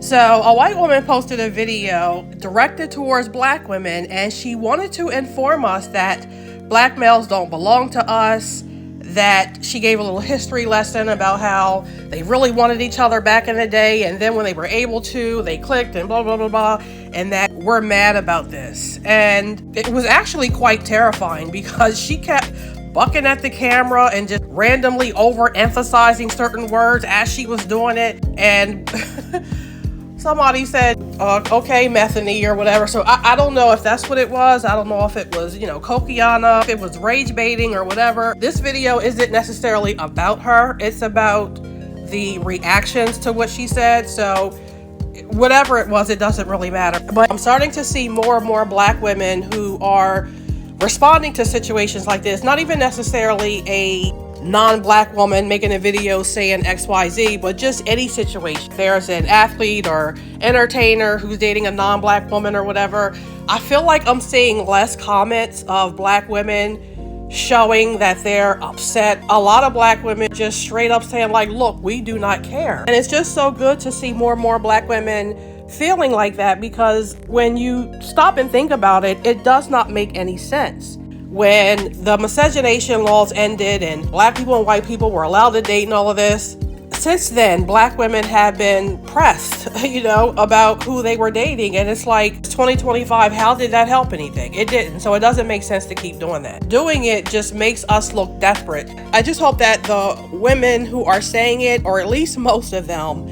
So a white woman posted a video directed towards black women, and she wanted to inform us that black males don't belong to us, that she gave a little history lesson about how they really wanted each other back in the day, and then when they were able to, they clicked and blah, blah, blah, blah, and that we're mad about this. And it was actually quite terrifying because she kept bucking at the camera and just randomly overemphasizing certain words as she was doing it. And somebody said, okay, Methany or whatever. So I don't know if that's what it was. I don't know if it was, Kokiana, if it was rage baiting or whatever. This video isn't necessarily about her. It's about the reactions to what she said. So whatever it was, it doesn't really matter. But I'm starting to see more and more black women who are responding to situations like this. Not even necessarily a non-black woman making a video saying XYZ, but just any situation. There's an athlete or entertainer who's dating a non-black woman or whatever. I feel like I'm seeing less comments of black women showing that they're upset. A lot of black women just straight up saying like, look, we do not care. And it's just so good to see more and more black women feeling like that, because when you stop and think about it, it does not make any sense. When the miscegenation laws ended and black people and white people were allowed to date and all of this, since then, black women have been pressed, about who they were dating. And it's like 2025, how did that help anything? It didn't. So it doesn't make sense to keep doing that. Doing it just makes us look desperate. I just hope that the women who are saying it, or at least most of them,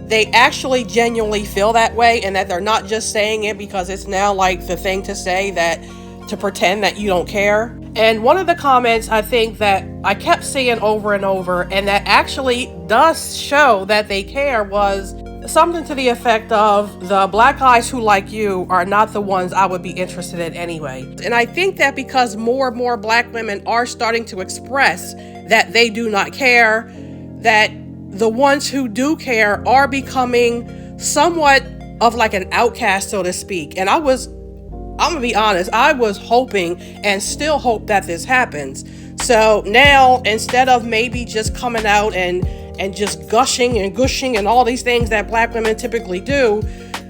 they actually genuinely feel that way, and that they're not just saying it because it's now like the thing to say, that to pretend that you don't care. And one of the comments I think that I kept seeing over and over, and that actually does show that they care, was something to the effect of, the black guys who like you are not the ones I would be interested in anyway. And I think that because more and more black women are starting to express that they do not care, that the ones who do care are becoming somewhat of like an outcast, so to speak. And I'm gonna be honest, I was hoping and still hope that this happens. So now, instead of maybe just coming out and just gushing and gushing and all these things that black women typically do,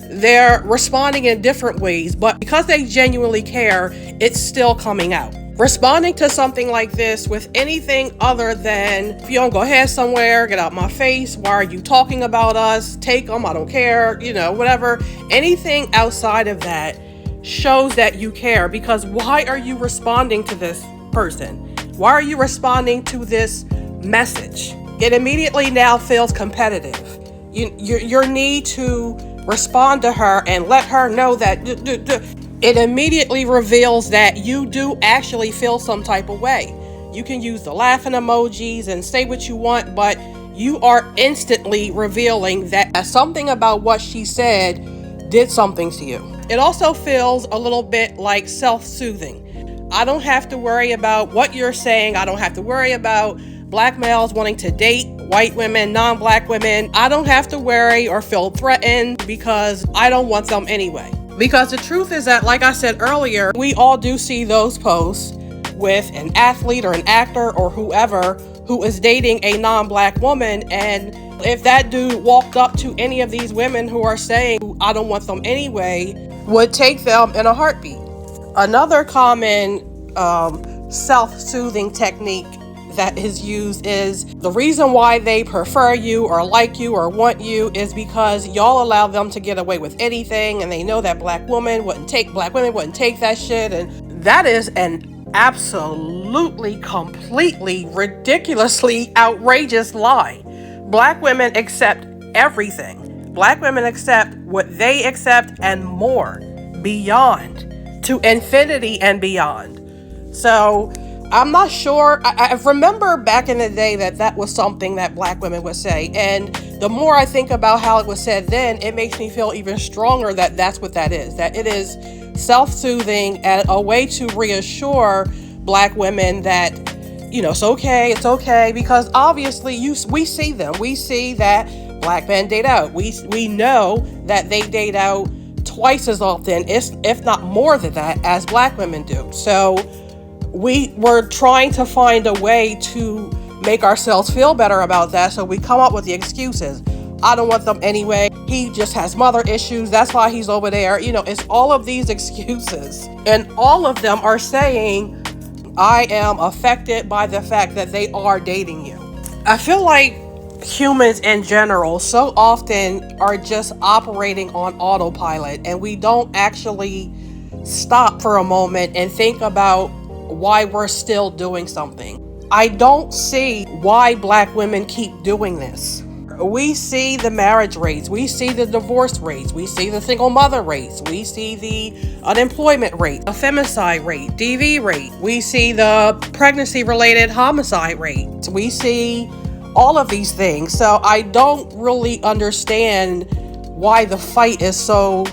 they're responding in different ways. But because they genuinely care, it's still coming out. Responding to something like this with anything other than, if you don't go ahead somewhere, get out my face, why are you talking about us, take them, I don't care, whatever. Anything outside of that shows that you care, because why are you responding to this person? Why are you responding to this message? It immediately now feels competitive. Your need to respond to her and let her know that it immediately reveals that you do actually feel some type of way. You can use the laughing emojis and say what you want, but you are instantly revealing that something about what she said did something to you. It also feels a little bit like self-soothing. I don't have to worry about what you're saying. I don't have to worry about black males wanting to date white women, non-black women. I don't have to worry or feel threatened because I don't want them anyway. Because the truth is that, like I said earlier, we all do see those posts with an athlete or an actor or whoever who is dating a non-black woman, and if that dude walked up to any of these women who are saying, I don't want them anyway, would take them in a heartbeat. Another common self-soothing technique that is used is, the reason why they prefer you or like you or want you is because y'all allow them to get away with anything, and they know that black women wouldn't take that shit. And that is an absolutely, completely, ridiculously outrageous lie. Black women accept everything. Black women accept what they accept and more, beyond, to infinity and beyond. So I'm not sure. I remember back in the day that was something that black women would say. And the more I think about how it was said then, it makes me feel even stronger that that's what that is. That it is self-soothing and a way to reassure black women that, it's okay. Because obviously we see them. We see that black men date out. We know that they date out twice as often, if not more than that, as black women do. So we were trying to find a way to make ourselves feel better about that, so we come up with the excuses. I don't want them anyway. He just has mother issues. That's why he's over there. It's all of these excuses. And all of them are saying, I am affected by the fact that they are dating you. I feel like humans in general so often are just operating on autopilot, and we don't actually stop for a moment and think about why we're still doing something. I don't see why Black women keep doing this. We see the marriage rates, we see the divorce rates, we see the single mother rates, we see the unemployment rate, the femicide rate, DV rate, we see the pregnancy related homicide rate, we see all of these things. So I don't really understand why the fight is so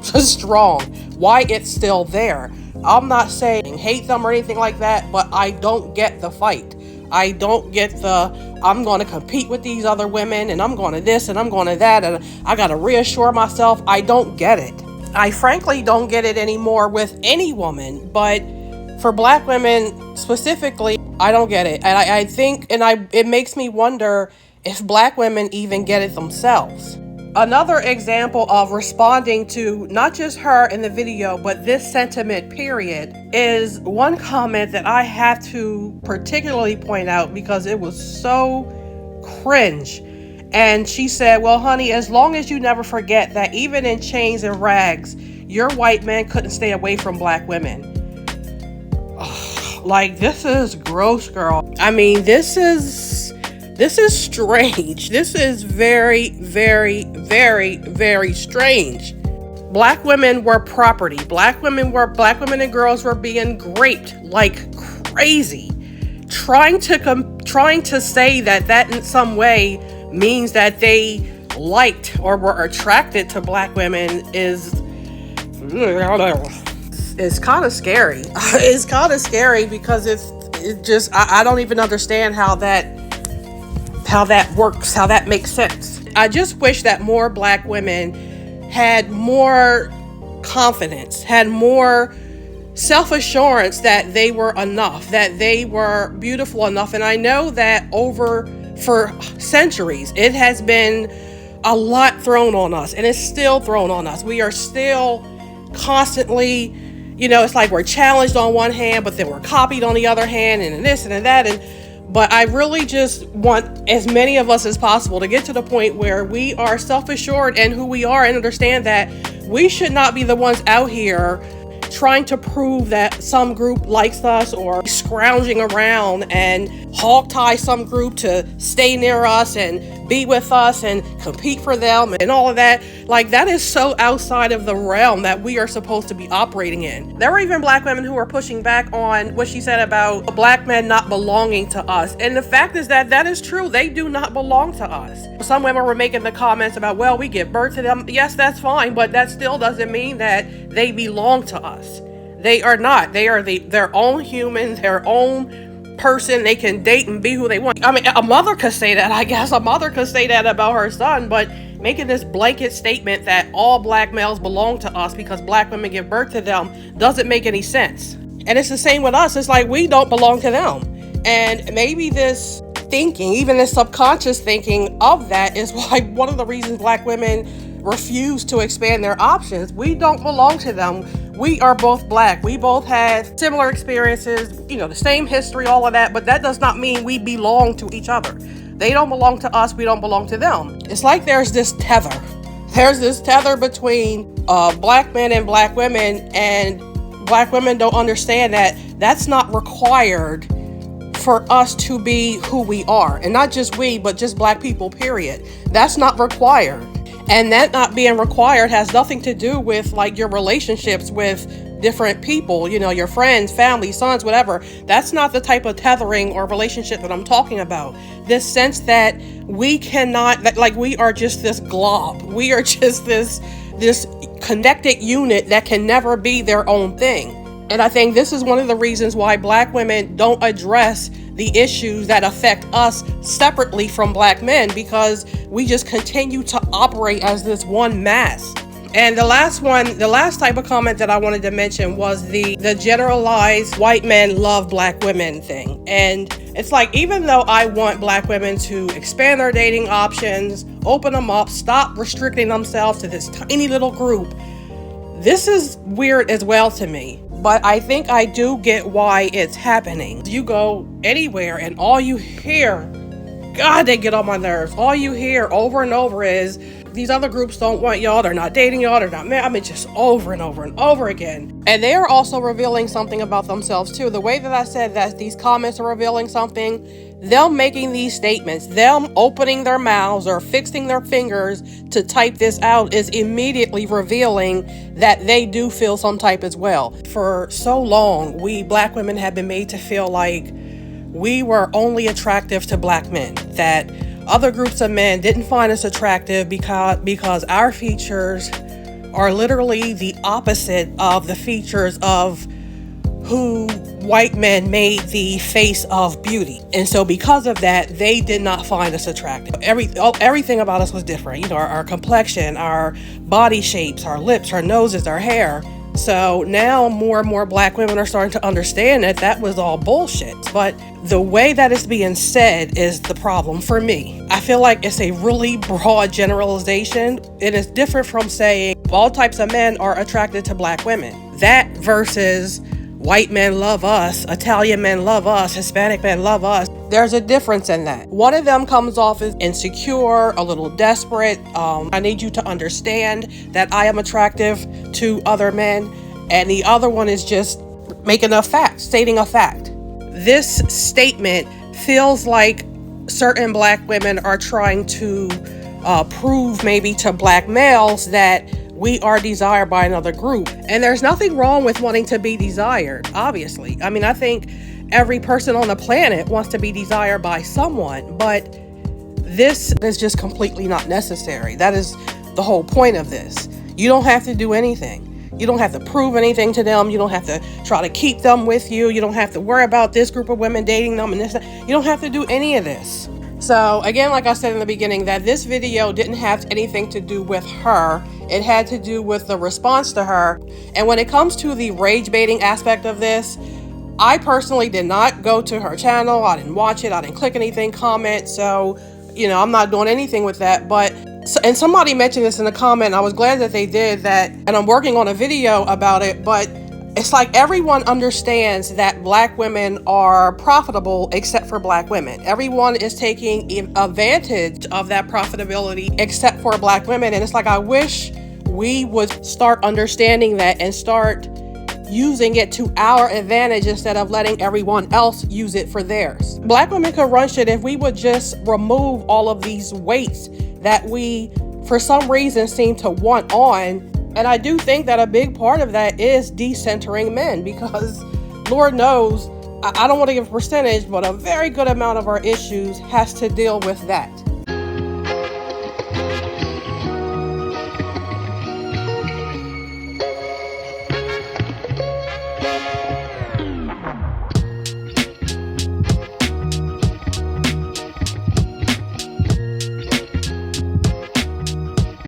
strong, why it's still there. I'm not saying hate them or anything like that, but I don't get the fight. I don't get I'm going to compete with these other women, and I'm going to this and I'm going to that, and I got to reassure myself. I don't get it. I frankly don't get it anymore with any woman, but for Black women specifically, I don't get it. And I think, it makes me wonder if Black women even get it themselves. Another example of responding to not just her in the video, but this sentiment period, is one comment that I have to particularly point out because it was so cringe. And she said, well, honey, as long as you never forget that even in chains and rags, your white man couldn't stay away from Black women. Like, this is gross, girl. I mean, this is strange. This is very, very, very, very strange. Black women were property. Black women and girls were being raped like crazy. Trying to say that in some way means that they liked or were attracted to Black women is kind of scary. It's kind of scary because I don't even understand how that works, how that makes sense. I just wish that more Black women had more confidence, had more self-assurance that they were enough, that they were beautiful enough. And I know that for centuries, it has been a lot thrown on us, and it's still thrown on us. We are still constantly, it's like we're challenged on one hand, but then we're copied on the other hand, and this and that. But I really just want as many of us as possible to get to the point where we are self-assured in who we are and understand that we should not be the ones out here trying to prove that some group likes us or scrounging around and hog tie some group to stay near us and be with us and compete for them and all of that. Like, that is so outside of the realm that we are supposed to be operating in. There were even Black women who were pushing back on what she said about Black men not belonging to us. And the fact is that is true. They do not belong to us. Some women were making the comments about, well, we give birth to them. Yes, that's fine, but that still doesn't mean that they belong to us. They are not. They are their own human, their own person. They can date and be who they want. I mean, a mother could say that, I guess. A mother could say that about her son, but making this blanket statement that all Black males belong to us because Black women give birth to them doesn't make any sense. And it's the same with us. It's like we don't belong to them. And maybe this thinking, even this subconscious thinking of that, is why one of the reasons Black women refuse to expand their options. We don't belong to them. We are both Black. We both had similar experiences, the same history, all of that, but that does not mean we belong to each other. They don't belong to us. We don't belong to them. It's like there's this tether. There's this tether between Black men and Black women, and Black women don't understand that that's not required for us to be who we are. And not just we, but just Black people, period. That's not required. And that not being required has nothing to do with like your relationships with different people, your friends, family, sons, whatever. That's not the type of tethering or relationship that I'm talking about. This sense that we cannot, that we are just this glob. We are just this connected unit that can never be their own thing. And I think this is one of the reasons why Black women don't address the issues that affect us separately from Black men, because we just continue to operate as this one mass. And the last type of comment that I wanted to mention was the generalized white men love Black women thing. And It's like, even though I want black women to expand their dating options, open them up, stop restricting themselves to this tiny little group, this is weird as well to me. But I think I do get why it's happening. You go anywhere and all you hear, God, they get on my nerves. All you hear over and over is, these other groups don't want y'all, they're not dating y'all, they're not married. I mean, just over and over and over again. And they are also revealing something about themselves too. The way that I said that these comments are revealing something, them making these statements, them opening their mouths or fixing their fingers to type this out is immediately revealing that they do feel some type as well. For so long, we black women have been made to feel like we were only attractive to black men, that other groups of men didn't find us attractive because our features are literally the opposite of the features of who white men made the face of beauty. And so because of that, they did not find us attractive. Everything about us was different. You know, our complexion, our body shapes, our lips, our noses, our hair. So now more and more black women are starting to understand that that was all bullshit. But the way that it's being said is the problem for me. I feel like it's a really broad generalization. It is different from saying all types of men are attracted to black women. That versus white men love us, Italian men love us, Hispanic men love us. There's a difference in that. One of them comes off as insecure, a little desperate. I need you to understand that I am attractive to other men. And the other one is just making a fact, stating a fact. This statement feels like certain black women are trying to prove maybe to black males that we are desired by another group. And there's nothing wrong with wanting to be desired, obviously. I mean, I think every person on the planet wants to be desired by someone, but this is just completely not necessary. That is the whole point of this. You don't have to do anything. You don't have to prove anything to them. You don't have to try to keep them with you. You don't have to worry about this group of women dating them and this. You don't have to do any of this. So again, like I said in the beginning, that this video didn't have anything to do with her. It had to do with the response to her. And when it comes to the rage baiting aspect of this, I personally did not go to her channel. I didn't watch it. I didn't click anything, comment. So, you know, I'm not doing anything with that. But, and somebody mentioned this in a comment. I was glad that they did that. And I'm working on a video about it. But it's like everyone understands that black women are profitable except for black women. Everyone is taking advantage of that profitability except for black women. And it's like, I wish we would start understanding that and start using it to our advantage instead of letting everyone else use it for theirs. Black women could run shit if we would just remove all of these weights that we, for some reason, seem to want on. And I do think that a big part of that is decentering men, because Lord knows, I don't want to give a percentage, but a very good amount of our issues has to deal with that.